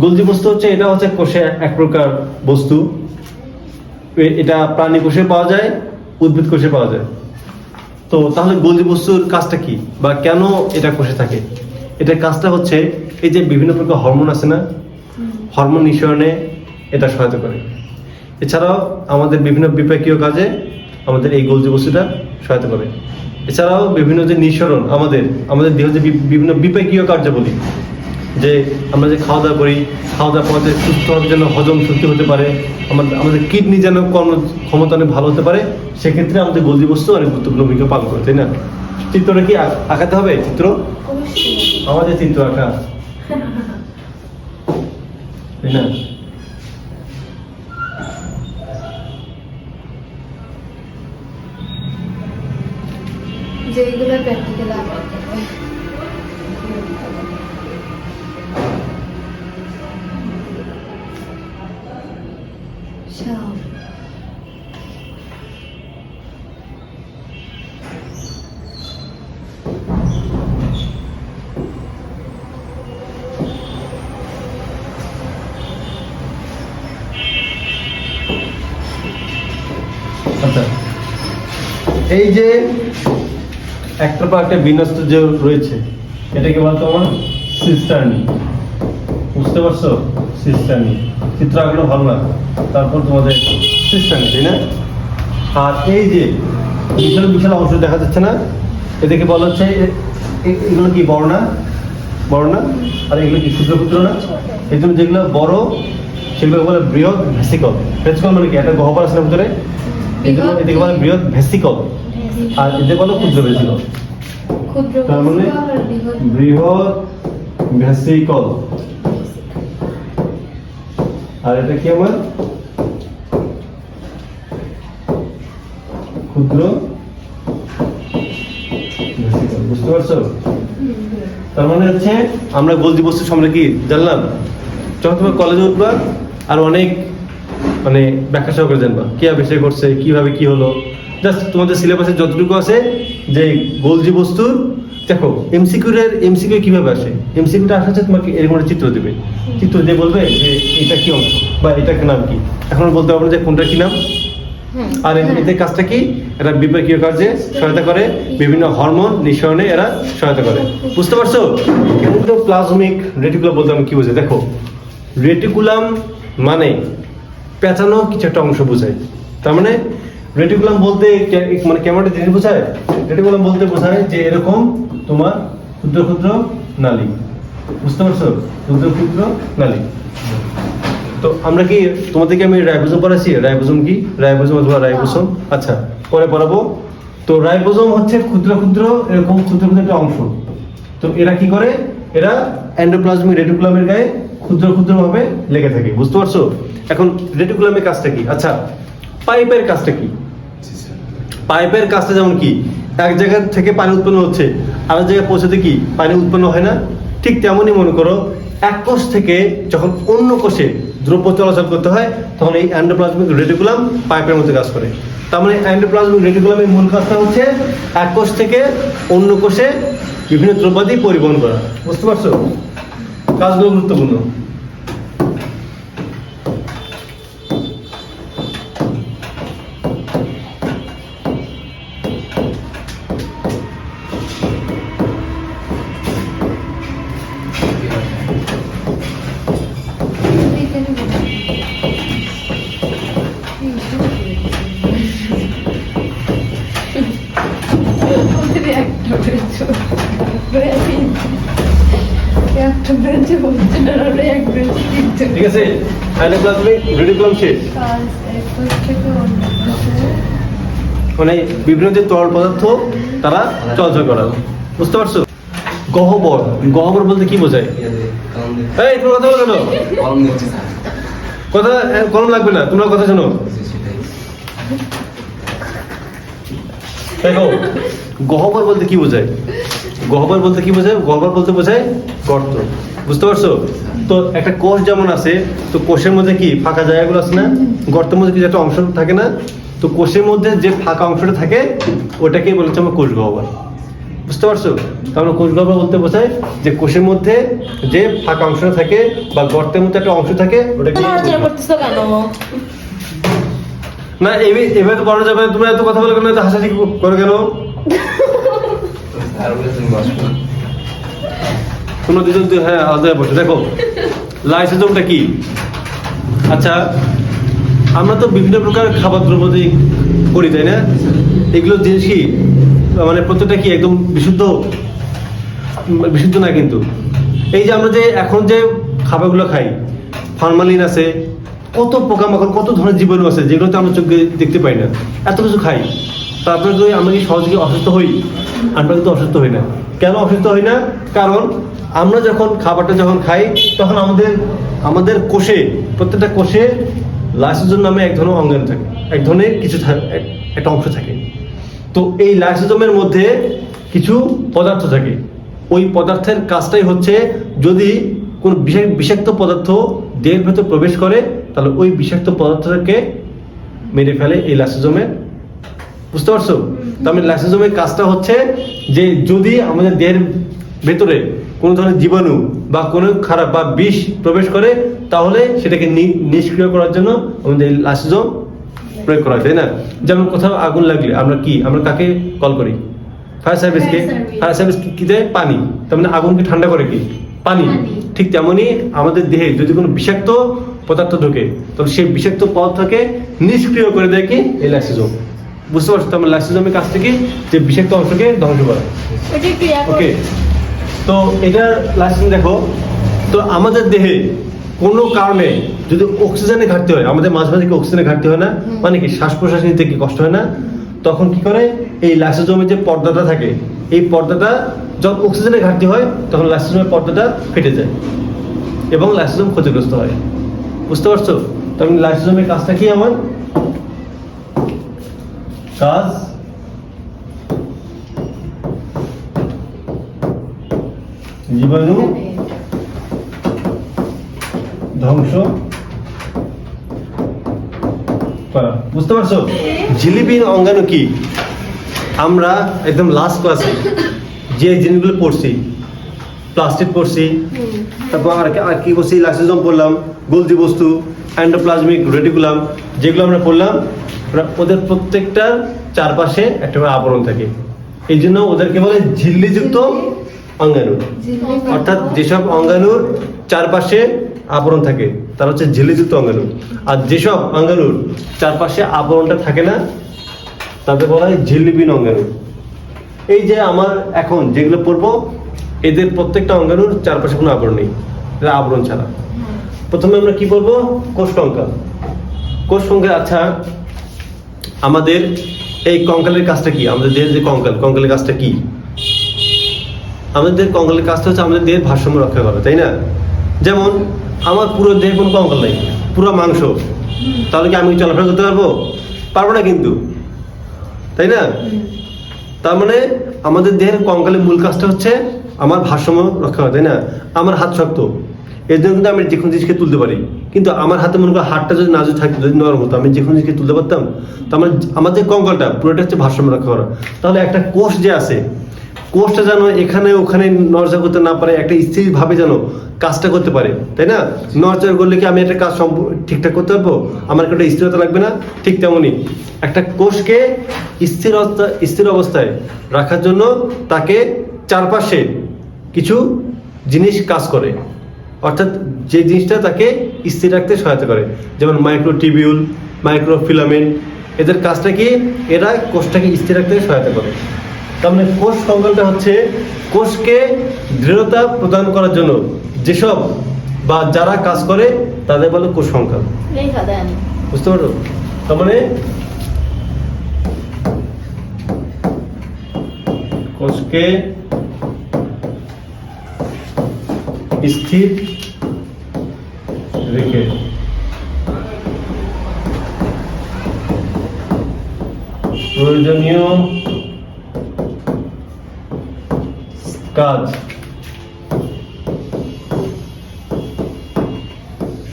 Golgi বস্তু হচ্ছে, এটা হচ্ছে কোষে এক প্রকার বস্তু। এটা প্রাণী কোষে পাওয়া যায়, উদ্ভিদ কোষে পাওয়া যায়। তো তাহলে গোলজি বস্তুর কাজটা কি, বা কেন এটা কোষে থাকে? এটার কাজটা হচ্ছে এই যে বিভিন্ন প্রকার হরমোন আছে না, হরমোন নিঃসরণে এটা সহায়তা করে। এছাড়াও আমাদের বিভিন্ন বিপাকীয় কাজে আমাদের এই গোলজি বস্তুটা সহায়তা করে। এছাড়াও বিভিন্ন যে নিঃসরণ, আমাদের দেহ যে বিভিন্ন বিপাকীয় কার্যাবলী, যে আমরা যে খাওয়া দাওয়া করি, খাওয়া দাওয়ার পর যে সুস্থভাবে যেন হজম শক্তি হতে পারে, আমাদের কিডনি যেন কর্ম ক্ষমতা অনেক ভালো হতে পারে, সেক্ষেত্রে আমাদের গোলজি বস্তু অনেক গুরুত্বপূর্ণ ভূমিকা পালন করে, তাই না? চিত্রটা কি আঁকাতে হবে? চিত্র আমাদের চিত্র আঁকা, তাই না? যেগুলো প্র্যাকটিক্যাল আঁকাতে হবে। সব আচ্ছা, এই যে একটা পর একটা বিন্যস্ত যে রয়েছে, এটাকে বলতো আমার সিস্টার্নি। বুঝতে পারছো? সিস্টার্নি চিত্র আঁকলে ভালো না, তারপর তোমাদের সিস্টার্নি, তাই না? আর এই যে বিশাল বিশাল অংশ দেখা যাচ্ছে না, এদেরকে বলা হচ্ছে, এগুলো কি বড় না? বড় না? আর এগুলো কি ক্ষুদ্র ক্ষুদ্র না? এই জন্য যেগুলো বড় সেগুলো বলে বৃহৎ ভেসিকল। ভেসিকল মানে কি? একটা গহ্বর আছে না ভিতরে, এই জন্য এদেরকে বলে বৃহৎ ভেসিকল, আর এদের বলো ক্ষুদ্র ভেসিকল। ক্ষুদ্র তার মানে আর বৃহৎ বৃহৎ ভেসিকল, আর এটা কি আমার ক্ষুদ্র ভেসিকল। বুঝতে পারছো? তার মানে হচ্ছে আমরা গোলজি বস্তু সম্পর্কে কি জানলাম? যখন তুমি কলেজে উঠবা আর অনেক মানে ব্যাখ্যা সহকারে জানবা কি বিষয় করছে, কিভাবে কি হলো। জাস্ট তোমাদের সিলেবাসে যতটুকু আছে যে গোলজি বস্তুর, দেখো এমসিকিউ কিভাবে আসে, এমসিকিউটা আসা হচ্ছে তোমাকে এরকম একটা চিত্র দেবে, চিত্র দিয়ে বলবে যে এটা কি অংশ বা এটার নাম কি। এখন বলতে পারবো না যে কোনটা কি নাম। আর এদের কাজটা কি? এরা বিপাকীয় কাজে সহায়তা করে, বিভিন্ন হরমোন নিঃসরণে এরা সহায়তা করে। বুঝতে পারছো? প্লাজমিক রেটিকুলাম বলতে আমি কি বুঝে? দেখো, রেটিকুলাম মানে পেঁচানো কিছু একটা অংশ বোঝায়। তার মানে রেটিকুলাম বলতে মানে কেমন একটা জিনিস বোঝায়? রেটিকুলাম বলতে বোঝায় যে এরকম তোমার ক্ষুদ্র ক্ষুদ্র নালী। বুঝতে পারছো? ক্ষুদ্র ক্ষুদ্র নালী। তো আমরা কি তোমাদেরকে আমি রাইবোজোম পড়াচ্ছি? রাইবোজোম কি? রাইবোজোম অথবা রাইবোসোম, আচ্ছা পরে পড়াবো। তো রাইবোজোম হচ্ছে ক্ষুদ্র ক্ষুদ্র এরকম ক্ষুদ্র ক্ষুদ্র একটা অংশ। তো এরা কি করে? এরা এন্ডোপ্লাজমিক রেটিকুলামের গায়ে ক্ষুদ্র ক্ষুদ্র ভাবে লেগে থাকে। বুঝতে পারছো? এখন রেটিকুলামের কাজটা কি? আচ্ছা, পাইপের কাজটা কি? পাইপের কাজটা যেমন কি, এক জায়গা থেকে পানি উৎপন্ন হচ্ছে, আরেক জায়গায় পৌঁছাতে কি পানি উৎপন্ন হয় না? ঠিক তেমনই মনে করো, এক কোষ থেকে যখন অন্য কোষে দ্রব্য চলাচল করতে হয়, তখন এই এন্ডোপ্লাজমিক রেটিকুলাম পাইপের মধ্যে কাজ করে। তার মানে এন্ডোপ্লাজমিক রেটিকুলামের মূল কাজটা হচ্ছে এক কোষ থেকে অন্য কোষে বিভিন্ন দ্রব্যাদি পরিবহন করা। বুঝতে পারছো? কাজগুলো গুরুত্বপূর্ণ। ঠিক আছে, এন্ডোপ্লাজমিক রেটিকুলাম শেষ। মানে বিভিন্ন যে তরল পদার্থ তারা চলাচল করা। বুঝতে পারছো? গহ্বর, গহ্বর বলতে কি বোঝায়? এই তোমরা কথা বলো কেন? কথা কলম লাগবে না, তোমরা কথা শোনো। দেখো, গহ্বর বলতে কি বোঝায়? গহ্বর বলতে কি বোঝায়? গহ্বর বলতে বোঝায় গর্ত। বুঝতে পারছো? তো একটা কোষ যেমন আছে, তো কোষের মধ্যে কি ফাঁকা জায়গাগুলো আছে না, গর্তের মধ্যে কিছু একটা অংশ থাকে না, তো কোষের মধ্যে যে ফাঁকা অংশটা থাকে ওটাকেই বলেছে আমরা কোষ গহ্বর। বুঝতে পারছো? তাহলে কোষ গহ্বর বলতে বোঝায় যে কোষের মধ্যে যে ফাঁকা অংশটা থাকে বা গর্তের মধ্যে একটা অংশ থাকে ওটাকে নড়াচড়া করতেছো কেন? না এভাবে তো বলা যাবে না। তুমি এত কথা বলে কেন, এত হাসাহাসি করো কেন? তোমরা দুজন হ্যাঁ আলাদা বসে দেখো লাইসোজোমটা কি। আচ্ছা, আমরা তো বিভিন্ন প্রকার খাবার দ্রব্য দিয়ে করি, তাই না? এগুলো জিনিস কি মানে প্রত্যেকটা কি একদম বিশুদ্ধ বিশুদ্ধ না কিন্তু। এই যে আমরা যে এখন যে খাবারগুলো খাই, ফরমালিন আছে, কত পোকামাকড়, কত ধরনের জীবাণু আছে যেগুলো তো আমরা চোখে দেখতে পাই না, এত কিছু খাই। তারপরে যদি আমরা কি সহজে অসুস্থ হই? আমরা কিন্তু অসুস্থ হই না। কেন অসুস্থ হই না? কারণ আমরা যখন খাবারটা যখন খাই তখন আমাদের কোষে, প্রত্যেকটা কোষে লাইসোজোম নামে এক ধরনের অঙ্গাণু থাকে, এক ধরনের কিছু একটা অংশ থাকে। তো এই লাইসোজোমের মধ্যে কিছু পদার্থ থাকে। ওই পদার্থের কাজটাই হচ্ছে যদি কোন বিষাক্ত পদার্থ দেহের ভেতর প্রবেশ করে তাহলে ওই বিষাক্ত পদার্থটাকে মেরে ফেলে এই লাইসোজোমে। বুঝতে পারছো? তার মানে লাইসোজোমের কাজটা হচ্ছে যে যদি আমাদের দেহের ভেতরে কোনো ধরনের জীবাণু বা কোনো খারাপ বা বিষ প্রবেশ করে তাহলে সেটাকে নিষ্ক্রিয় করার জন্য আমাদের লাইসোজোম প্রয়োগ করা হয়, তাই না? যেমন কোথাও আগুন লাগলে আমরা কাকে কল করি? ফায়ার সার্ভিসকে। ফায়ার সার্ভিস কি দেয়? পানি। তার মানে আগুনকে ঠান্ডা করে কি? পানি। ঠিক তেমনই আমাদের দেহে যদি কোনো বিষাক্ত পদার্থ ঢোকে তবে সেই বিষাক্ত পদার্থকে নিষ্ক্রিয় করে দেয় কি? এই লাইসোজোম। বুঝতে পারছো? তার মানে লাইসোজোমের কাজটা কি? যে বিষাক্ত অংশকে ধ্বংস করা। ওকে, তো এটার লাইসোজোম দেখো। তো আমাদের দেহে কোনো কারণে যদি অক্সিজেনের ঘাটতি হয়, আমাদের মাঝে মাঝে কি অক্সিজেনের ঘাটতি হয় না? মানে কি শ্বাস প্রশ্বাস নিতে কি কষ্ট হয় না? তখন কি করে এই লাইসোজোমের যে পর্দাটা থাকে, এই পর্দাটা যখন অক্সিজেনের ঘাটতি হয় তখন লাইসোজোমের পর্দাটা ফেটে যায় এবং লাইসোজোম ক্ষতিগ্রস্ত হয়। বুঝতে পারছো? তখন লাইসোজোমের কাজটা কি? আমার কাজ জীবাণু ধ্বংস করা। বুঝতে পারছো? ঝিলিপিন অঙ্গাণু কি? আমরা একদম লাস্ট ক্লাসে যে জিনিসগুলো পড়ছি, প্লাস্টিক পড়ছি, তারপর আর কি পড়ছি, লাইসোজোম পড়লাম, গোলজি বস্তু, এন্ডোপ্লাজমিক রেটিকুলাম, যেগুলো আমরা পড়লাম ওদের প্রত্যেকটার চারপাশে একটা করে আবরণ থাকে। এই জন্য ওদেরকে বলে ঝিল্লিযুক্ত অঙ্গাণু। অর্থাৎ যেসব অঙ্গাণুর চারপাশে আবরণ থাকে তারা হচ্ছে ঝিল্লিযুক্ত অঙ্গাণু। আর যেসব অঙ্গাণুর চারপাশে আবরণটা থাকে না তাদের বলা হয় ঝিল্লিবিহীন অঙ্গাণু। এই যে আমার এখন যেগুলো পড়বো এদের প্রত্যেকটা অঙ্গাণুর চারপাশে কোনো আবরণ নেই, এরা আবরণ ছাড়া। প্রথমে আমরা কি পড়বো? কোষ কঙ্কাল। কোষ কঙ্কাল। আচ্ছা, আমাদের এই কঙ্কালের কাজটা কি? আমাদের দেহের যে কঙ্কালের কাজটা কি? আমাদের কঙ্কালের কাজটা হচ্ছে আমাদের দেহের ভারসাম্য রক্ষা করা, তাই না? যেমন আমার পুরো দেহে কোনো কঙ্কাল নেই, পুরো মাংস, তাহলে কি আমি চলাফেরা করতে পারবো না কিন্তু, তাই না? তার মানে আমাদের দেহের কঙ্কালের মূল কাজটা হচ্ছে আমার ভারসাম্য রক্ষা করা, তাই না? আমার হাত শক্ত, এর জন্য কিন্তু আমি যে কোনো জিনিসকে তুলতে পারি। কিন্তু আমার হাতে মনে করো হাতটা যদি নাজুক থাকতো, যদি নরম হতো, আমি যে কোনো জিনিসকে তুলতে পারতাম। তো আমার যে কঙ্কালটা পুরোটা হচ্ছে ভারসাম্য রক্ষা করা। তাহলে একটা কোষ যে আছে, কোষটা যেন এখানে ওখানে নড়চড়া করতে না পারে, একটা স্থিরভাবে যেন কাজটা করতে পারে, তাই না? নড়চড়া করলে কি আমি একটা কাজ ঠিকঠাক করতে পারবো? আমার একটা স্থিরতা লাগবে না? ঠিক তেমনই একটা কোষকে স্থির অবস্থায় রাখার জন্য তাকে চারপাশে কিছু জিনিস কাজ করে, অর্থাৎ যে জিনিসটা তাকে স্থির রাখতে সহায়তা করে। যেমন মাইক্রোটিবিউল, মাইক্রোফিলামেন্ট, এদের কাজটা কি? এরা কোষটাকে স্থির রাখতে সহায়তা করে। তার মানে কোষ কঙ্কালটা হচ্ছে কোষকে দৃঢ়তা প্রদান করার জন্য যেসব বা যারা কাজ করে তাদের বলে কোষ কঙ্কাল। বুঝতে পারো? তার মানে কোষকে স্থির রেখে প্রয়োজনীয় কাজ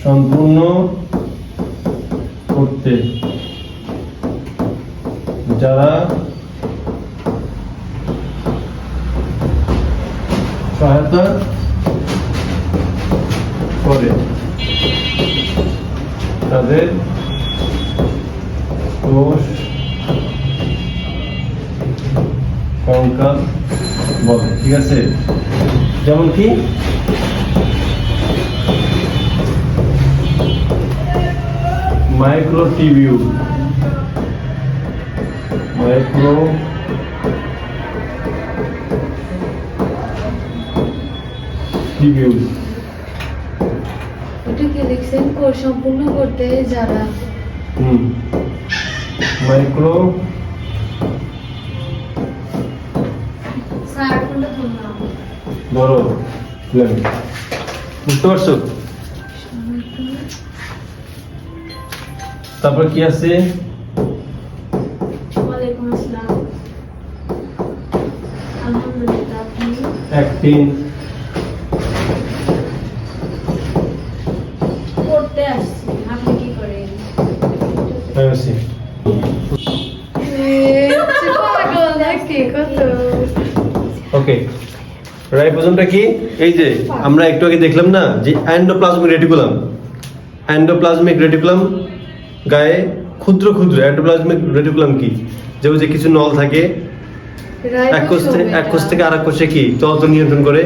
সম্পূর্ণ করতে যারা সহায়তা করে তাদের কোষ কঙ্কাল বলে, ঠিক আছে? যেমন কি মাইক্রোটিবিউল, মাইক্রোটিবিউল। ওটা কি লিখছেন? কোর্স সম্পূর্ণ করতে যারা মাইক্রো স্যার কোনটা ধরলাম? বড় লেন, বুঝতে পারছো? তারপর কি আছে? ওয়ালাইকুম আসসালাম। আলহামদুলিল্লাহ, আপনি? অ্যাক্টিং, পড়তে আসছি, আপনি কি করেন? প্রাইভেসি। পাগল নাকি কত? ওকে, রাইবোজোমটা কি? এই যে আমরা একটু আগে দেখলাম না যে এন্ডোপ্লাজমিক রেটিকুলাম, এন্ডোপ্লাজমিক রেটিকুলাম গায়ে ক্ষুদ্র ক্ষুদ্র এন্ডোপ্লাজমিক রেটিকুলাম কি, যেমন যে কিছু নল থাকে এক কোষ থেকে আরেক কোষে কি চলাচল নিয়ন্ত্রণ করে।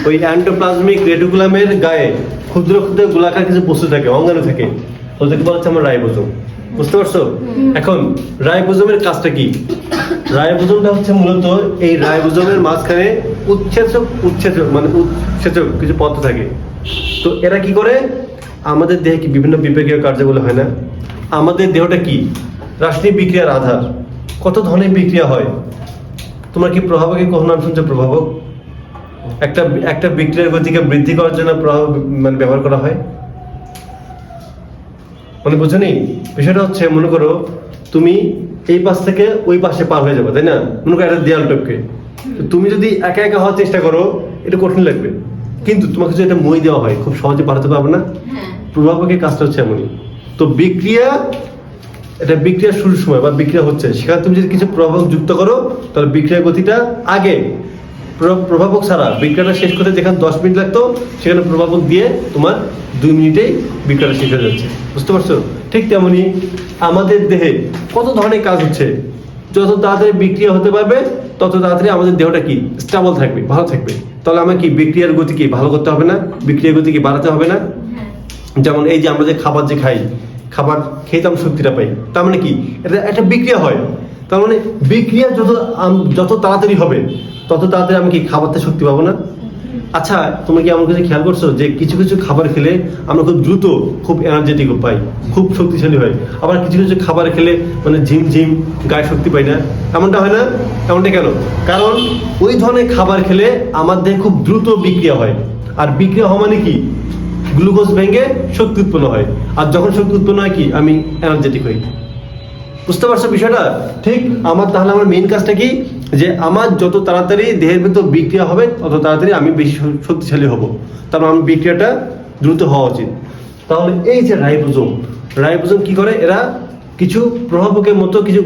ওই এন্ডোপ্লাজমিক রেটিকুলামের গায়ে ক্ষুদ্র ক্ষুদ্র গোলাকার কিছু বস্তু থাকে, অঙ্গাণু থাকে, ওদেরকে বলা হচ্ছে আমার রাইবোজোম। বুঝতে পারছো? এখন রাইবোজোমের কাজটা কি? রাইবোজোমটা হচ্ছে মূলত এই রাইবোজোমের মাঝখানে উৎসেচক মানে উৎসেচক কিছু পদার্থ থাকে। তো এরা কি করে? আমাদের দেহে কি বিভিন্ন বিপাকীয় কার্যগুলো হয় না? আমাদের দেহটা কি রাসায়নিক বিক্রিয়ার আধার, কত ধরনের বিক্রিয়া হয়। তোমার কি প্রভাবকে কখনো নাম শুনছো? প্রভাবক একটা বিক্রিয়ার গতিকে বৃদ্ধি করার জন্য প্রভাব মানে ব্যবহার করা হয়। মানে বুঝো নি বিষয়টা হচ্ছে, মনে করো তুমি এই পাশ থেকে ওই পাশে পার হয়ে যাবে, তাই না? মনে করো একটা দেয়াল টপকে, তুমি যদি একা একা হওয়ার চেষ্টা করো এটা কঠিন লাগবে, কিন্তু তোমাকে যদি এটা মই দেওয়া হয় খুব সহজে পার হতে পারবে না। প্রভাবকের কাজটা হচ্ছে এমনই। তো বিক্রিয়া, এটা বিক্রিয়া শুরুর সময় বা বিক্রিয়া হচ্ছে সেখানে তুমি যদি কিছু প্রভাবক যুক্ত করো তাহলে বিক্রিয়ার গতিটা আগে, প্রভাবক ছাড়া বিক্রিয়াটা শেষ করতে যেখানে 10 মিনিট লাগতো সেখানে প্রভাবক দিয়ে তোমার 2 মিনিটেই বিক্রিয়াটা শেষ হয়ে যাচ্ছে। বুঝতে পারছো? ঠিক তেমনি আমাদের দেহে কত ধরনের কাজ হচ্ছে, যত তাড়াতাড়ি বিক্রিয়া হতে পারবে তত তাড়াতাড়ি আমাদের দেহটা কি স্টেবল থাকবে, ভালো থাকবে। তাহলে আমার কি বিক্রিয়ার গতি কি ভালো করতে হবে না? বিক্রিয়ার গতি কি বাড়াতে হবে না? যেমন এই যে আমরা যে খাবার যে খাই, খাবার খেয়ে তো আমরা শক্তিটা পাই, তার মানে কি এটা একটা বিক্রিয়া হয়। তার মানে বিক্রিয়া যত তাড়াতাড়ি হবে তত তাড়াতাড়ি আমি কি খাবারতে শক্তি পাবো না? আচ্ছা, তোমরা কি আমার কাছে খেয়াল করছো যে কিছু কিছু খাবার খেলে আমরা খুব দ্রুত খুব এনার্জেটিক পাই, খুব শক্তিশালী হয়, আবার কিছু কিছু খাবার খেলে মানে ঝিমঝিম গায়ে শক্তি পাই না? এমনটা হয় না? এমনটা কেন? কারণ ওই ধরনের খাবার খেলে আমার দেহে খুব দ্রুত বিক্রিয়া হয়, আর বিক্রিয়া হওয়া মানে কি গ্লুকোজ ভেঙে শক্তি উৎপন্ন হয়, আর যখন শক্তি উৎপন্ন হয় কি আমি এনার্জেটিক হই। বুঝতে পারছো বিষয়টা? ঠিক তাহলে আমার মেইন কাজটা কি, যে আমার যত তাড়াতাড়ি দেহের ভিতর বিক্রিয়া হবে তত তাড়াতাড়ি আমি বেশি শক্তিশালী হব, তারপর আমার বিক্রিয়াটা দ্রুত হওয়া উচিত। তাহলে এই যে রাইবোজোম কি করে? এরা কিছু প্রভাবকের মতো কিছু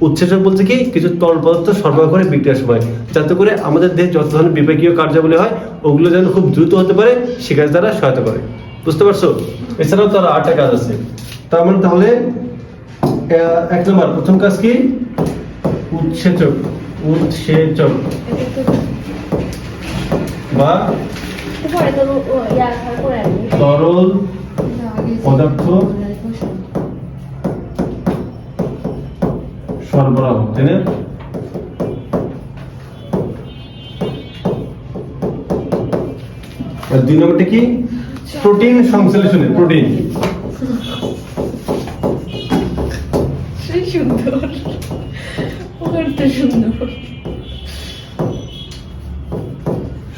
উৎসেচক বলতে কি কিছু তরল পদার্থ সরবরাহ করে বিক্রিয়ার সময়, যাতে করে আমাদের দেহে যত ধরনের বিপাকীয় কার্যাবলী হয় ওগুলো যেন খুব দ্রুত হতে পারে, সে কাজ দ্বারা সহায়তা করে। বুঝতে পারছো? এছাড়াও তার 8টা কাজ আছে। তার মানে তাহলে 1 নম্বর প্রথম কাজ কি? উৎসেচক বা তরল পদার্থ সরবরাহ, তাই না? আর 2 নম্বরটা কি? প্রোটিন সংশ্লেষণে, প্রোটিন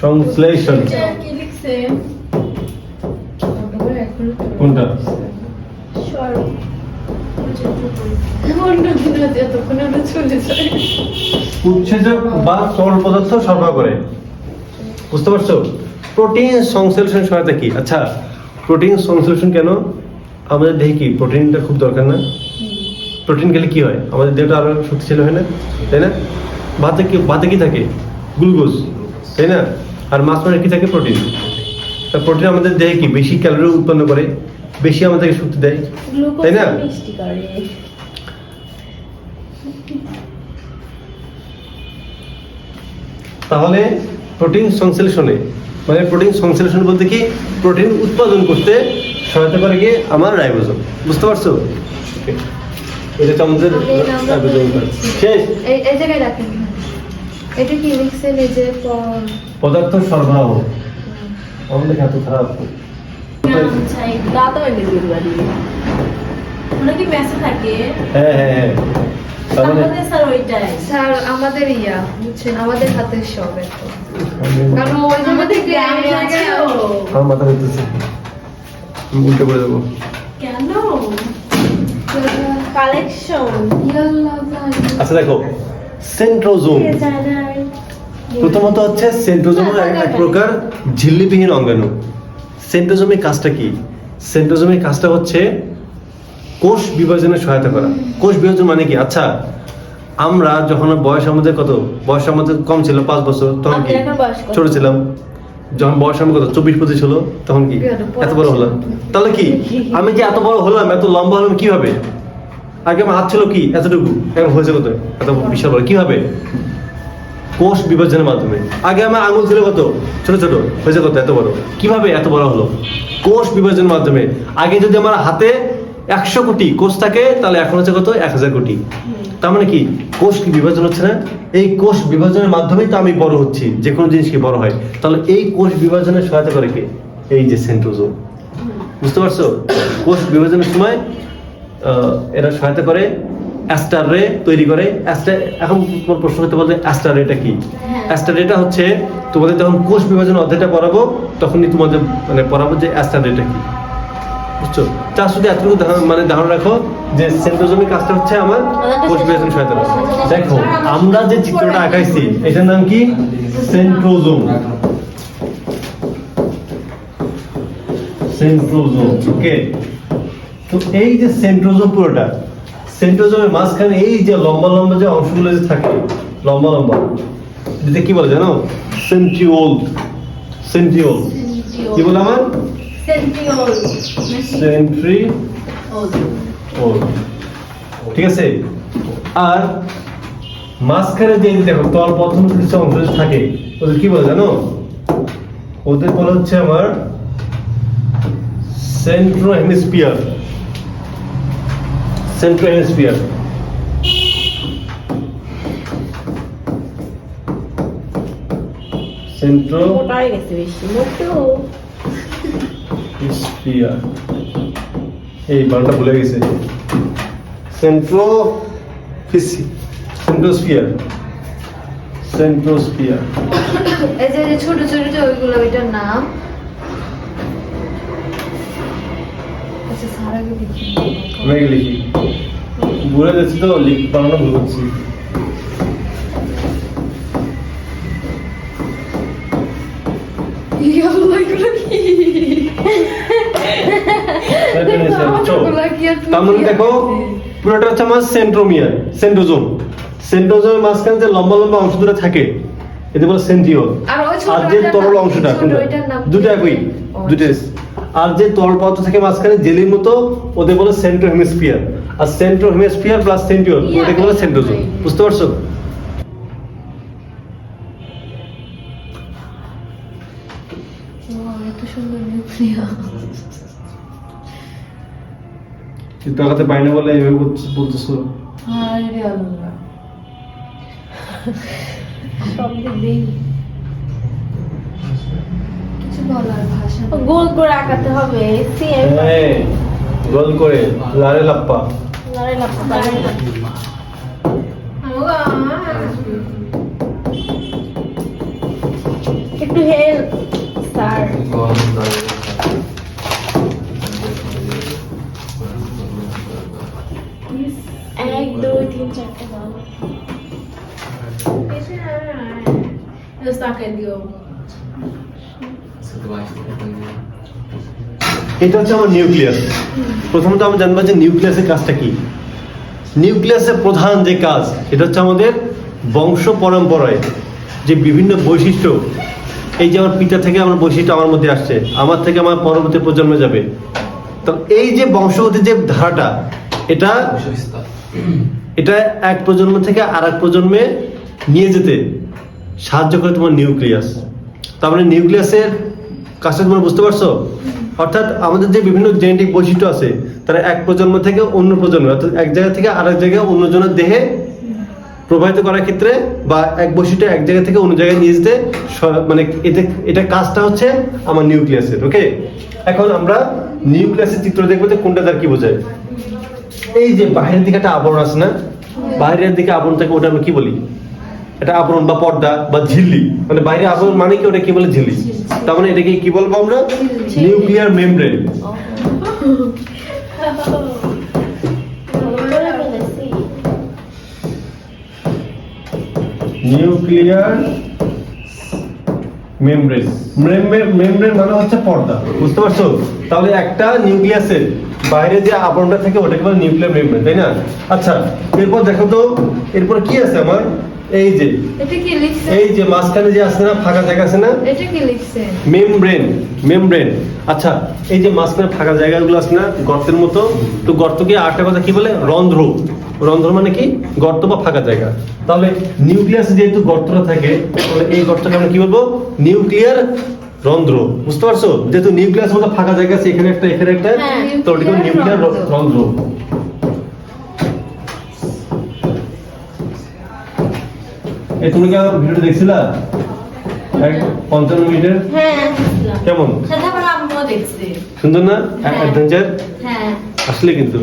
সংশ্লেষণ। কোনটা? উৎসেচক বা তরল পদার্থ সরবরাহ করে। বুঝতে পারছো? প্রোটিন সংশ্লেষণ সহায়তা কি? আচ্ছা, প্রোটিন সংশ্লেষণ কেন? আমাদের দেহে কি প্রোটিনটা খুব দরকার না? প্রোটিন খেলে কি হয়? আমাদের দেহটা আরো শক্তিশালী হয় না, তাই না? ভাতে কি থাকে? গ্লুকোজ। তাই না? আর মাছ মানে কি থাকে? প্রোটিন। তা প্রোটিন আমাদের দেহে কি বেশি ক্যালোরি উৎপন্ন করে, বেশি আমাদেরকে শক্তি দেয়, তাই না? মিষ্টি করে। তাহলে প্রোটিন সংশ্লেষণে, মানে প্রোটিন সংশ্লেষণ বলতে কি, প্রোটিন উৎপাদন করতে সহায়তা করে কি আমার রাইবোজোম। বুঝতে পারছো? Okay. এটা হচ্ছে আমাদের রাইবোজোম। শেষ। এই জায়গায় রাখেন। এটা কি লিখছেন এই যে পদার্থ সরবরাহ। আমাদের এত খারাপ। হ্যাঁ হ্যাঁ হ্যাঁ। তার মানে স্যার আমাদের বুঝছেন, আমাদের হাতের সব এখন। কারণ ওই জায়গা থেকে এই জায়গায় আমার মাথা ঘুরতেছে, উল্টে পড়ে যাবো। কেন কালেকশন আচ্ছা দেখো, সেন্ট্রোজোম প্রথমত হচ্ছে সেন্ট্রোজোমের এক প্রকার ঝিল্লিবিহীন অঙ্গাণু। সেন্ট্রোজোমের কাজটা কি? সেন্ট্রোজোমের কাজটা হচ্ছে কোষ বিভাজনে সহায়তা করা। কোষ বিভাজন মানে কি? আচ্ছা, আমরা যখন বয়স আমাদের কত, বয়স আমাদের কম ছিল 5 বছর, তখন কি ছোট ছিলাম। যখন বয়স আমার কত 24-25 হলো, তখন কি এত বড় হলাম। তাহলে কি আমি যে এত বড় হলাম, এত লম্বা হলাম কিভাবে? আগে আমার হাত ছিল কি এতটুকু, এখন হয়েছে কত এত বিশাল বড় কিভাবে? কোষ বিভাজনের মাধ্যমে। আগে আমার আঙুল ছিল কত ছোট ছোট, হয়েছে কত এত বড়, কিভাবে এত বড় হলো? কোষ বিভাজনের মাধ্যমে। আগে যদি আমার হাতে 100 কোটি কোষ থাকে, তাহলে এখন হচ্ছে কত 1000 কোটি। তার মানে কি কোষ কি বিভাজন হচ্ছে না? এই কোষ বিভাজনের মাধ্যমেই তো আমি বড় হচ্ছি, যে কোনো জিনিস কি বড় হয়। তাহলে এই কোষ বিভাজনের সহায়তা করে কে? এই যে সেন্ট্রোজোম। বুঝতে পারছো? কোষ বিভাজনের সময় এরা সহায়তা করে, অ্যাস্টার রে তৈরি করে। এখন তোমার প্রশ্ন করতে বলতে অ্যাস্টার রেটা কি? অ্যাস্টার রেটা হচ্ছে তোমাদের যখন কোষ বিভাজন অধ্যায়টা পড়াবো, তখনই তোমাদের মানে পড়াবো যে অ্যাস্টার রেটা কি। বুঝছো? তার শুধু এতটুকু মানে ধারণা রাখো যে সেন্ট্রোজোমের কাজটা হচ্ছে আমার কোষ বিভাজন সহায়তা করে। দেখো আমরা যে চিত্রটা আঁকাইছি, এটার নাম কি? সেন্ট্রোজোম। সেন্ট্রোজোম। ওকে, তো এই যে সেন্ট্রোজোম পুরোটা, সেন্ট্রোজোমের মাঝখানে এই যে লম্বা লম্বা যে অংশগুলো যে থাকে, লম্বা লম্বা, এটাকে কি বলে জানো? সেন্ট্রিওল। সেন্ট্রিওল কি বলে আমার? সেন্ট্রিওল। ঠিক আছে। আর মাঝখানে যে দেখো তল প্রথম কিছু অংশ থাকে, ওদের কি বলে জানো? ওদের বলা হচ্ছে আমার Centra hemisphere. Centra hemisphere. Centra sphere. এই বারটা ভুলে গেছে। সেন্ট্রোস্ফিয়ার। সেন্ট্রোস্ফিয়ার। এই যে ছোট ছোট যে ওইগুলো, ওইটার নাম আচ্ছা স্যার আগে দেখি। আমি লিখি, ভুলে যাচ্ছি তো, বানানো ভুল করছি। তার মানে দেখো পুরোটা হচ্ছে আমার সেন্ট্রোমিয়ার, সেন্ট্রোজোম। সেন্ট্রোজোমের মাঝখানে যে লম্বা লম্বা অংশ দুটো থাকে, এতে বলে সেন্ট্রিওল। আর যে তরল অংশটা দুটো একই, দুটো। আর যে তরল পদার্থ থাকে মাঝখানে জেলির মতো, ওদের বলে সেন্ট্রো হেমিস্ফিয়ার। আর সেন্ট্রো হেমিস্ফিয়ার প্লাস সেন্ট্রিওল, ওটাকে বলে সেন্ট্রোজোম। বুঝতে পারছো? এত সুন্দর নিউক্লিয়াস। চিত্র আঁকাতে পাই না বলে এইভাবে বলতেছো। আরে আল্লাহ, শব্দ দেই কিছু বলার ভাষা। গোল করে আঁকাতে হবে। হ্যাঁ, গোল করে লারে লাপ্পা। লারে লাপ্পা। একটু হেল্প স্যার। 1 2 3 4 দাও। এটা হচ্ছে আমার নিউক্লিয়াস। প্রথমত আমরা জানবো যে নিউক্লিয়াসের কাজটা কি। নিউক্লিয়াসের প্রধান যে কাজ, এটা হচ্ছে আমাদের বংশ পরম্পরায় যে বিভিন্ন বৈশিষ্ট্য, এই যে আমার পিতা থেকে আমার বৈশিষ্ট্য আমার মধ্যে আসছে, আমার থেকে আমার পরবর্তী প্রজন্মে যাবে, তো এই যে বংশগতির যে ধারাটা, এটা এটা এক প্রজন্ম থেকে আর এক প্রজন্মে নিয়ে যেতে সাহায্য করে তোমার নিউক্লিয়াস। তার মানে নিউক্লিয়াসের কাজটা তোমরা বুঝতে পারছো? অর্থাৎ আমাদের যে বিভিন্ন জেনেটিক বৈশিষ্ট্য আছে, তারা এক প্রজন্ম থেকে অন্য প্রজন্ম, অর্থাৎ এক জায়গা থেকে আরেক জায়গায় অন্যজনের দেহে প্রবাহিত করার ক্ষেত্রে, বা এক বৈশিষ্ট্য এক জায়গা থেকে অন্য জায়গায় নিয়ে যেতে মানে এটা কাজটা হচ্ছে আমার নিউক্লিয়াসের। ওকে, এখন আমরা নিউক্লিয়াসের চিত্র দেখবো যে কোনটা তার কি বোঝায়। এই যে বাইরের দিকে একটা আবরণ আছে না, বাইরের দিকে আবরণ থাকে, ওটা আমরা কি বলি? এটা আবরণ বা পর্দা বা ঝিল্লি, মানে বাইরে আবরণ মানে কি, ওটা কি বলে? ঝিল্লি। তার মানে এটাকে কি বলবো আমরা? Nuclear membrane. Nuclear membrane, membrane মানে হচ্ছে পর্দা, বুঝতে পারছো? তাহলে একটা নিউক্লিয়াসের বাইরে যে আবরণটা থাকে ওটাকে বলে নিউক্লিয়ার মেমব্রেন, তাই না? আচ্ছা, এরপর দেখো তো, এরপর কি আছে আমার? এই যে এটা কি লিখছে? এই যে মাঝখানে যে আছে না, ফাঁকা জায়গা আছে না, এটা কি লিখছে? Membrane, membrane. আচ্ছা, এই যে মাঝখানে ফাঁকা জায়গাগুলো আছে না, গর্তের মতো, তো গর্তকে আরেকটা কথা কি বলে? রন্ধ্র। রন্ধ্র মানে কি? গর্ত বা ফাঁকা জায়গা। তাহলে নিউক্লিয়াসে যেহেতু গর্তটা থাকে, তাহলে এই গর্তকে আমরা কি বলবো? নিউক্লিয়ার রন্ধ্র। বুঝতে পারছো? যেহেতু নিউক্লিয়াস মধ্যে ফাঁকা জায়গা আছে, এখানে একটা এখানে একটা, তো ওটাকে নিউক্লিয়ার রন্ধ্র। এই তুমি কি আমার ভিডিওটা দেখছিলা? 55 মিনিটের? হ্যাঁ, কেমন সেটা আবার আম্মুও দেখছে। সুন্দর না? অ্যাডভেঞ্চার হ্যাঁ, আসলে কিন্তু।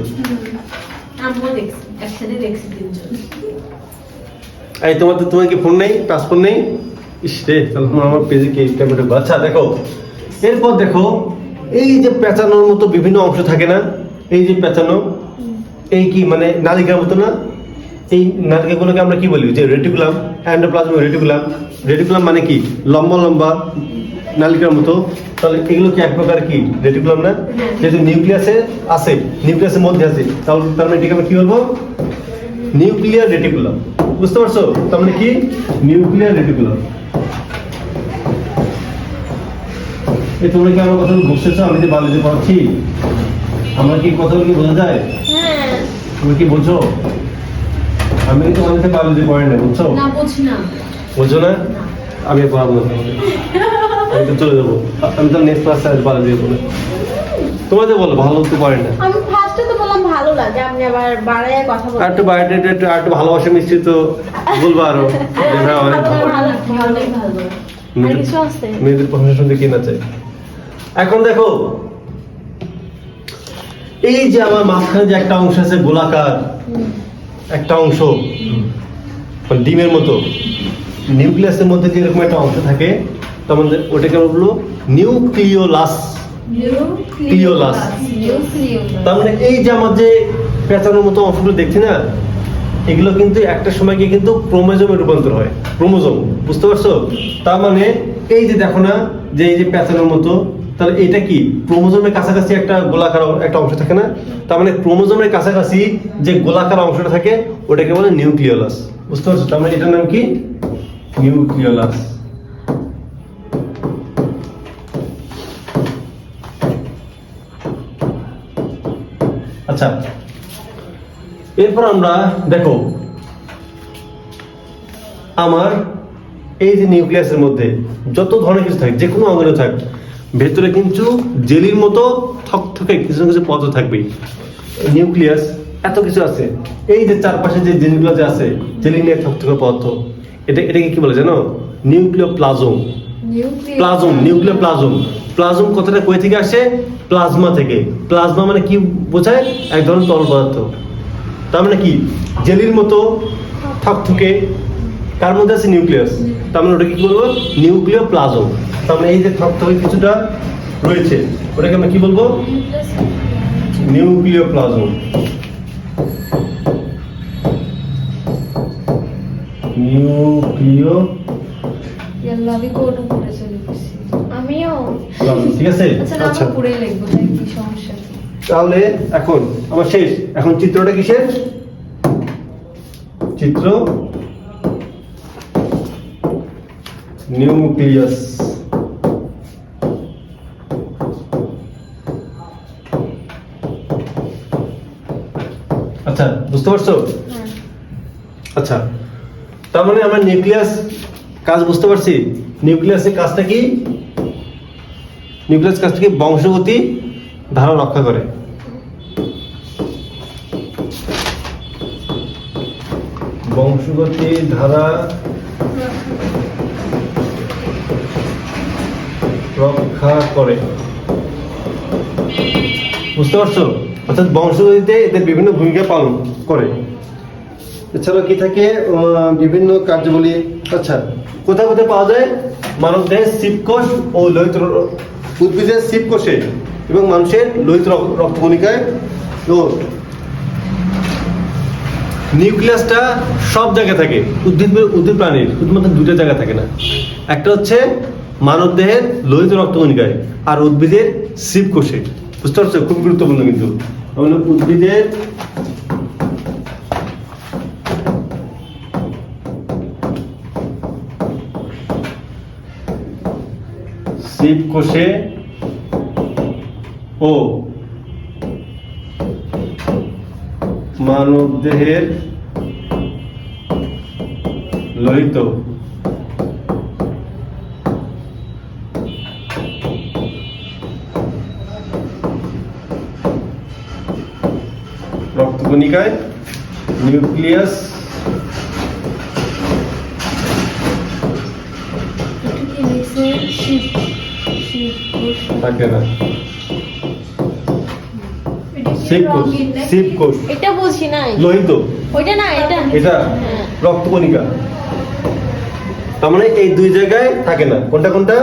আম্মুও দেখছে, একসাথে দেখছি তিনজন। এই তোমার কি ফোন নেই? টাচ ফোন নেই? ইস রে, তাহলে তোমার আমার পেজে কি ক্যামেরা? আচ্ছা দেখো, এরপর দেখো, এই যে পেঁচানোর মতো বিভিন্ন অংশ থাকে না, এই যে পেঁচানো, এই কি মানে নালিকার মতো না? এই নালিকাগুলোকে আমরা কি বলি? যে রেটিকুলাম, এন্ডোপ্লাজমিক রেটিকুলাম। রেটিকুলাম মানে কি? লম্বা লম্বা নালিকার মতো। তাহলে এগুলো কি এক প্রকার কি রেটিকুলাম না? যেহেতু নিউক্লিয়াসে আছে, নিউক্লিয়াসের মধ্যে আছে, তাহলে তার মানে এটাকে আমরা কি বলবো? Nuclear reticulum. বুঝতে পারছো? তার মানে কি? Nuclear reticulum. এই তোমরা কি আমার কথা বুঝতেছো? আমি যে বায়োলজি পড়াচ্ছি, আমার কি কথাগুলো কি বোঝা যায়? হ্যাঁ, তুমি কি বোঝো? আমি কিন্তু অনেক বায়োলজি পড়ি না, বুঝছো? না বুঝি না। বুঝছো না? আমি পড়াবো না তোমাকে। আমি তো চলে যাবো। আমি তো নেক্সট ক্লাসে আজ বায়োলজি পড়বো। তোমরা যে বলো ভালো তো পারে না। আমি ফার্স্টে তো বললাম ভালো লাগে, আপনি আবার বাড়ায় কথা আর বলেন। একটু বায়োডাটা আর একটু ভালোবাসা মিশ্রিত বলবো আরো। যে হ্যাঁ, অনেক আপনার ভালো। ভালো, অনেক ভালো। আর কিছু আছে? মেয়েদের প্রশংসা শুনতে কি না চাই? এখন দেখো, এই যে আমার মাঝখানে যে একটা অংশ আছে গোলাকার, একটা অংশ মানে ডিমের মতো, নিউক্লিয়াসের মধ্যে যে এরকম একটা অংশ থাকে, তখন ওটাকে বলবো নিউক্লিওলাস। ক্লিওলাস। তার মানে এই যে আমার যে পেঁচানোর মতো অংশগুলো দেখছি না, এগুলো কিন্তু একটা সময় গিয়ে কিন্তু ক্রোমোজোমে রূপান্তর হয়। ক্রোমোজোম, বুঝতে পারছো? তার মানে এই যে দেখো না, যে এই যে পেঁচানোর মতো, তাহলে এটা কি ক্রোমোজোমের কাছাকাছি একটা গোলাকার একটা অংশ থাকে না? তার মানে ক্রোমোজোমের কাছাকাছি যে গোলাকার অংশটা থাকে ওটাকে বলে নিউক্লিওলাস। বুঝতে পারছো? তার মানে এটার নাম কি? নিউক্লিওলাস। আচ্ছা, এরপর আমরা দেখো, আমার এই যে নিউক্লিয়াসের মধ্যে যত ধরনের কিছু থাকে, যে কোনো অঙ্গনে থাক, ভেতরে কিন্তু জেলির মতো থকথকে কিছু না কিছু পদার্থ থাকবেই। নিউক্লিয়াস এত কিছু আছে, এই যে চারপাশে যে জিনিসগুলো যে আছে, জেলি নিয়ে থকথকে পদার্থ, এটাকে কি বলে জানো? নিউক্লিওপ্লাজম। Plasm, nucleoplasm. প্লাজম কথাটা কই থেকে আসে? প্লাজমা থেকে। প্লাজমা মানে কি বোঝায়? এক ধরনের তরল পদার্থ। তার মানে কি? জেলির মতো থকথকে, তার মধ্যে আছে নিউক্লিয়াস। তার মানে ওটাকে কি বলবো? নিউক্লিওপ্লাজম। তার মানে এই যে থকথকে কিছুটা রয়েছে, ওটাকে আমরা কি বলবো? নিউক্লিওপ্লাজম। নিউক্লিও আমি কোন উপরে চলে গেছি। আমিও। ঠিক আছে? আচ্ছা না, আচ্ছা, আমরা পুরে লিখবো, তাই কি সমস্যা কি? তাহলে এখন আমার শেষ। এখন চিত্রটা কিসের? চিত্র নিউক্লিয়াস। আচ্ছা, বুঝতে পারছো? আচ্ছা, তার মানে আমরা নিউক্লিয়াস কাজ বুঝতে পারছি। নিউক্লিয়াসের কাজটা কি? নিউক্লিয়াস কাজটা কি? বংশগতি ধারা রক্ষা করে। বংশগতি ধারা রক্ষা করে, বুঝতে পারছো? অর্থাৎ বংশগতিতে এদের বিভিন্ন ভূমিকা পালন করে। এছাড়া কি থাকে? বিভিন্ন কার্যাবলী। আচ্ছা, কোথায় কোথায় পাওয়া যায়? মানবদেহের শিবকোষ ও লোহিত, উদ্ভিদের শিবকোষে এবং মানুষের লোহিত রক্তকণিকায়। তো নিউক্লিয়াসটা সব জায়গায় থাকে। উদ্ভিদ প্রাণীর শুধুমাত্র দুটো জায়গা থাকে না, একটা হচ্ছে মানবদেহের লোহিত রক্তকণিকায় আর উদ্ভিদের শিবকোষে। বুঝতে পারছো? খুব গুরুত্বপূর্ণ কিন্তু। উদ্ভিদের শিবকোষে ও মানবদেহের লোহিত রক্তকণিকায় নিউক্লিয়াস থাকে না। শিবকোষ এটা বুঝি নাই। লোহিত, ওইটা না, এটা এটা হ্যাঁ। রক্তকণিকা। তার মানে এই দুই জায়গায় থাকে না। কোনটা কোনটা?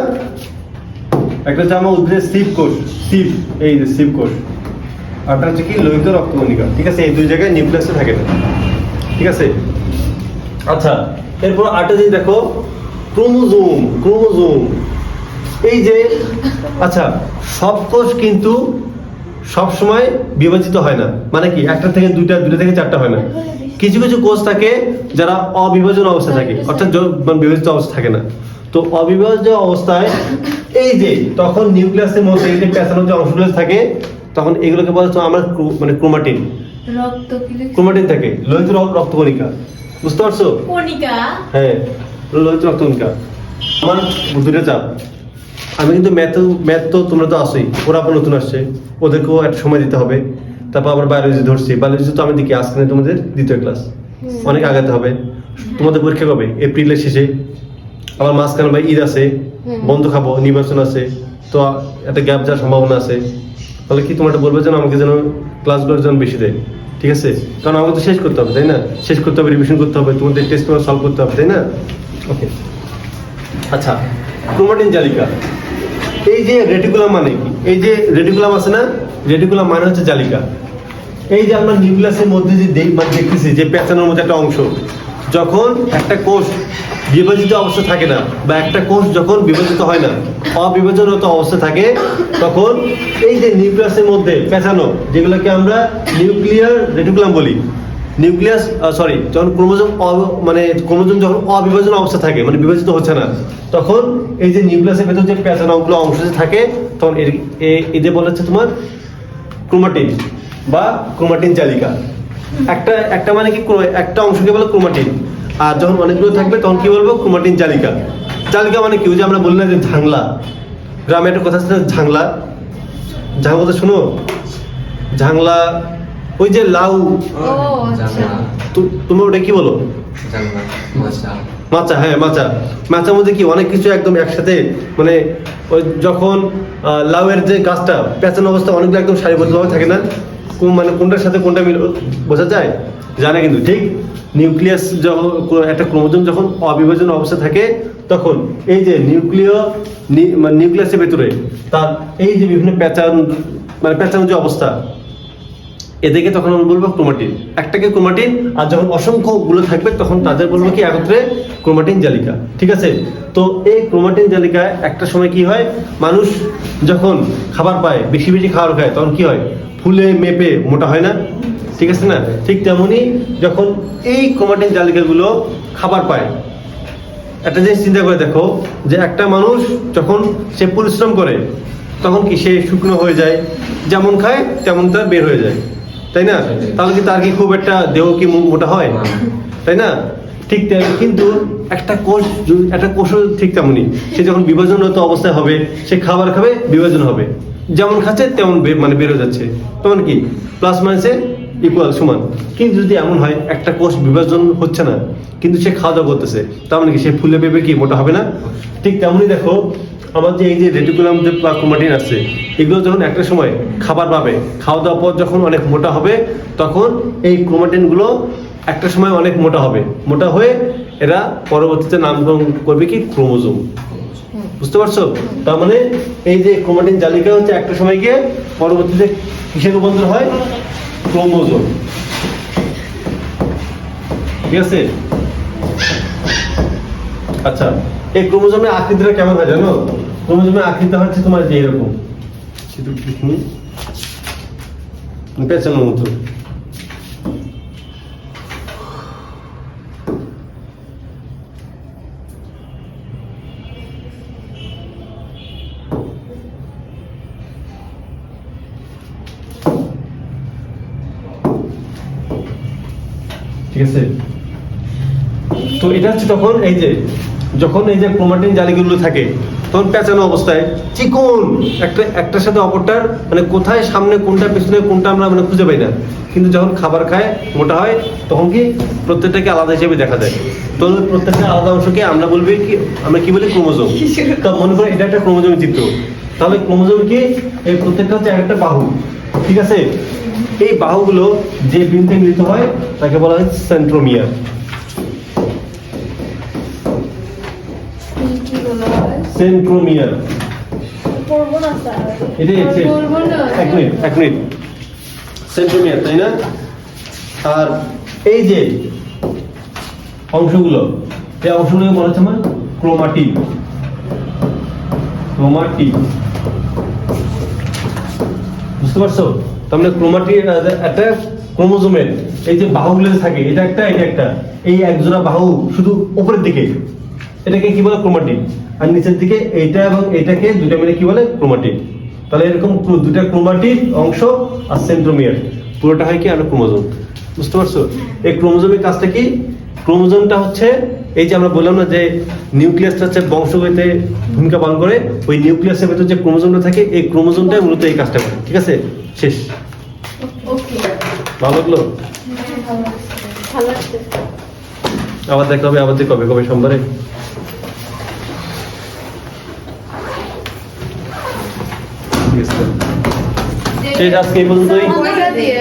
একটা হচ্ছে আমার উদ্ভিদের শিবকোষ, শিব, এই যে শিবকোষ, আরটা হচ্ছে কি? লোহিত রক্তকণিকা। ঠিক আছে? এই দুই জায়গায় নিউক্লিয়াসে থাকে না। ঠিক আছে? আচ্ছা, এরপর আরেকটা জিনিস দেখো, ক্রোমোজোম। ক্রোমোজোম এই যে, আচ্ছা, সব কোষ কিন্তু সব সময় বিভাজিত হয় না। মানে কি? একটা থেকে দুইটা, দুইটা থেকে চারটা হয় না। কিছু কিছু কোষ থাকে যারা অবিভাজন অবস্থায় থাকে, অর্থাৎ বিভাজিত অবস্থা থাকে না। তো অবিভাজিত অবস্থায় এই যে তখন নিউক্লিয়াসের মধ্যে এই যে প্যাঁচানো যে অংশগুলো থাকে, তখন এগুলোকে বলা হচ্ছে আমরা মানে ক্রোমাটিন। ক্রোমাটিন থাকে, লোহিত রক্তকণিকা। বুঝতে পারছো? কণিকা। হ্যাঁ, লোহিত রক্তকণিকা। আমার দুটো চাপ। আমি কিন্তু ম্যাথ তো তোমরা তো আসোই, ওরা আবার নতুন আসছে, ওদেরকেও একটা সময় দিতে হবে। তারপর আবার বায়োলজি ধরছি, বায়োলজি তো আমি দেখি আজকে তোমাদের দ্বিতীয় ক্লাস, অনেক আগাতে হবে। তোমাদের পরীক্ষা কবে? এপ্রিলের শেষে। আবার মাঝখানে ভাই ঈদ আছে, বন্ধ খাবো, নির্বাচন আছে, তো একটা গ্যাপ যাওয়ার সম্ভাবনা আছে। তাহলে কি তোমরা বলবে যেন আমাকে যেন ক্লাসগুলোর যেন বেশি দেয়। ঠিক আছে? কারণ আমাকে তো শেষ করতে হবে, তাই না? শেষ করতে হবে, রিভিশন করতে হবে, তোমাদের টেস্ট পেপার সলভ করতে হবে, তাই না? ওকে, আচ্ছা, ক্রোমাটিন জালিকা। এই যে রেটিকুলাম মানে কি? এই যে রেটিকুলাম আছে না, রেটিকুলাম মানে হচ্ছে জালিকা। এই যে আমরা নিউক্লিয়াসের মধ্যে যে দেখতেছি যে প্যাঁচানোর মধ্যে একটা অংশ, যখন একটা কোষ বিভাজিত অবস্থা থাকে না, বা একটা কোষ যখন বিভাজিত হয় না, অবিভাজনত অবস্থা থাকে, তখন এই যে নিউক্লিয়াসের মধ্যে প্যাঁচানো, যেগুলোকে আমরা নিউক্লিয়ার রেটিকুলাম বলি, নিউক্লিয়াস যখন ক্রোমোজোম মানে ক্রোমোজোম যখন অবিভাজন অবস্থা থাকে, মানে বিভাজিত হচ্ছে না, তখন এই যে নিউক্লিয়াসের ভেতর যে প্যাঁচানো অংশ যে থাকে, তখন এদের বলা হচ্ছে তোমার ক্রোমাটিন বা ক্রোমাটিন জালিকা। একটা মানে কি? একটা অংশকে বলে ক্রোমাটিন, আর যখন অনেকগুলো থাকবে তখন কি বলবো? ক্রোমাটিন জালিকা। জালিকা মানে কি? ওই যে আমরা বললাম যে ঝাংলা, গ্রামে একটা কথা আছে ঝাংলা। ঝাংলা কথা শুনো, ঝাংলা ওই যে লাউ, তোমরা ওটা কি বলো? মাচা। হ্যাঁ, মাচা। মাচার মধ্যে কি অনেক কিছু একদম একসাথে, মানে ওই যখন লাউয়ের যে গাছটা পেঁচানো অবস্থা অনেকগুলো একদম সারিবদ্ধভাবে থাকে না, মানে কোনটার সাথে কোনটা মিল বোঝা যায়? জানে কিন্তু। ঠিক নিউক্লিয়াস যখন একটা ক্রোমোজোম যখন অবিভাজন অবস্থা থাকে, তখন এই যে নিউক্লিয়াসের ভেতরে তার এই যে বিভিন্ন প্যাঁচানো যে অবস্থা, এদেরকে তখন আমরা বলবো ক্রোমাটিন। একটাকে ক্রোমাটিন, আর যখন অসংখ্য গুলো থাকবে তখন তাদের বলবো কি? একত্রে ক্রোমাটিন জালিকা। ঠিক আছে? তো এই ক্রোমাটিন জালিকায় একটা সময় কি হয়, মানুষ যখন খাবার পায়, বেশি বেশি খাবার খায়, তখন কি হয়? ফুলে মেপে মোটা হয় না? ঠিক আছে না? ঠিক তেমনি যখন এই ক্রোমাটিন জালিকাগুলো খাবার পায়, একটা জিনিস চিন্তা করে দেখো যে একটা মানুষ যখন সে পরিশ্রম করে তখন কি সে শুকনো হয়ে যায়, যেমন খায় তেমন তার বের হয়ে যায়, তাই না? তাহলে কি তার কি খুব একটা দেহ কি মোটা হয়, তাই না? ঠিক তেমনি কিন্তু একটা কোষও ঠিক তেমনই, সে যখন বিভাজনরত অবস্থায় হবে সে খাবার খাবে, বিভাজন হবে, যেমন খাচ্ছে তেমন মানে বের হয়ে যাচ্ছে, তখন কি প্লাস মাইনাসে ইকুয়াল সমান। কিন্তু যদি এমন হয় একটা কোষ বিভাজন হচ্ছে না কিন্তু সে খাওয়া দাওয়া করতেছে, তার মানে কি সে ফুলে পেঁপে কি মোটা হবে না? ঠিক তেমনই দেখো আমার যে এই যে রেটিকুলাম যে ক্রোমাটিন আছে, এগুলো যখন একটা সময় খাবার পাবে, খাওয়া দাওয়ার পর যখন অনেক মোটা হবে তখন এই ক্রোমাটিনগুলো একটা সময় অনেক মোটা হবে, মোটা হয়ে এরা পরবর্তীতে নামকরণ করবে কি ক্রোমোজোম। বুঝতে পারছো? তার মানে এই যে ক্রোমাটিন জালিকা হচ্ছে একটা সময় গিয়ে পরবর্তীতে কিসের রূপান্তর হয়? ক্রোমোজোম। ঠিক আছে? আচ্ছা, এই ক্রোমোজোমের আকৃতিটা কেমন হয় জানো? ক্রোমোজোমের আকৃতি হচ্ছে তোমার যে এরকম পেছনের মতো। ঠিক আছে? তো এটা হচ্ছে তখন এই যে যখন এই যে ক্রোমাটিন জালিগুলো থাকে তখন পেঁচানো অবস্থায় চিকন একটার সাথে অপরটার মানে কোথায় সামনে কোনটা পেছনে কোনটা আমরা মানে খুঁজে পাই না, কিন্তু যখন খাবার খায় মোটা হয় তখন কি প্রত্যেকটাকে আলাদা হিসেবে দেখা যায়। তো প্রত্যেকটা আলাদা অংশকে আমরা বলবি কি, আমরা কি বলি? ক্রোমোজোম। তা মনে করো এটা একটা ক্রোমোজোমের চিত্র, তাহলে ক্রোমোজোম কি এই প্রত্যেকটা হচ্ছে একটা বাহু। ঠিক আছে? এই বাহুগুলো যে বৃন্তে মিলিত হয় তাকে বলা হয় সেন্ট্রোমিয়ার। কি বলা হয়? সেন্ট্রোমিয়ার। পড়বো না স্যার। এটা বলবো না। এক মিনিট সেন্ট্রোমিয়ার, তাই না? আর এই যে অংশগুলো, এই অংশগুলোকে বলা হচ্ছে আমার ক্রোমাটিড। বুঝতে পারছো? তার মানে ক্রোমাটিড একটা ক্রোমোজোমের এই যে বাহুগুলো থাকে, এটা একটা এই একজোড়া বাহু শুধু উপরের দিকে, এটাকে কি বলে? ক্রোমাটিড। আর নিচের দিকে এইটা এবং এইটাকে দুটো মিলে কি বলে? ক্রোমাটিড। তাহলে এরকম দুটা ক্রোমাটিড অংশ আর সেন্ট্রোমিয়ার পুরোটা হয় কি? আর ক্রোমোজোম। বুঝতে পারছো? এই ক্রোমোজোমের কাজটা কি? ক্রোমোজোমটা হচ্ছে এই যে আমরা বললাম না যে নিউক্লিয়াসটা হচ্ছে বংশগতিতে ভূমিকা পালন করে, ওই নিউক্লিয়াসের ভেতর যে ক্রোমোজোমটা থাকে এই ক্রোমোজোমটাই মূলত এই কাজটা করে। ঠিক আছে? শেষ। ওকে। ভালো লাগলো? ভালো লাগছে। আবার দেখা হবে, আবার কবে কবে সোমবারে? ঠিক আছে, শেষ আজকে এই পর্যন্তই। পয়সা দিয়ে